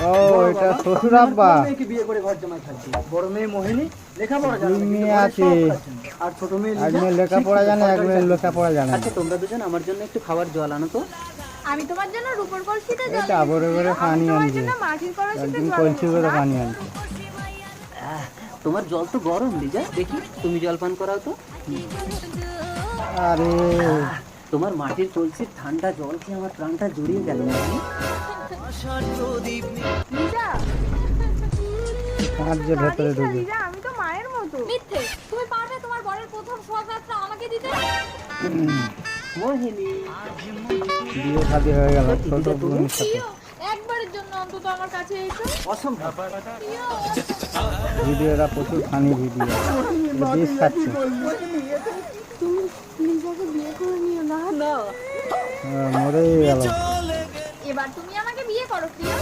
ও এটা শ্বশুর আব্বা। মেয়েকে বিয়ে করে ঘর জামাই থাকবে। বড় মেয়ে মোহিনী লেখাপড়া জানে না, দুই কিন্তু মেয়ে ঘরে আছে। সব কাজ জানে। আর ছোট মেয়ে এক লিজা মেয়ে লেখাপড়া জানে, এক সরকারি মেয়ে চাকরি লেখাপড়া জানে করে। না। আচ্ছা তোমরা দুজন আমার জন্য একটু খাবার জল আনো তো। আমি তোমার জন্য রূপোর কলসিতে এই জল ডাবরে এনেছি, করে আমি পানি তোমার আনছে, জন্য মাটির কলসিতে একদিন জল কলসি এনেছি করে না? পানি আনছে। তোমার জল তো গরম লিজা, দেখি তুমি জল পান করাও তো। আরে তোমার মাটির কলসির ঠান্ডা জল খেয়ে আমার প্রাণটা জুড়িয়ে গেল মোহিনী। লিজা, কাঁচ যে ভেতরে কাঁদিস না ঢুকে। লিজা, আমি তো মায়ের মতো। মিথ্যে, তুমি পারবে তোমার বরের প্রথম সোহাগ রাতটা আমাকে দিতে? মোহিনী বিয়ে শাদী হয়ে গেল সত্যি, ছোট দিদা তুমি? বোনের সাথে। প্রিয়, একবারের জন্য অন্তত আমার কাছে এসো। অসম্ভব। প্রিয়, ভিডিওটা প্রচুর ফানি ভিডিও, বিষ খাচ্ছে। তুমি লিজাকে বিয়ে করে নিও না। না মরেই গেল। এবার তুমি আমাকে বিয়ে করো প্রিয়।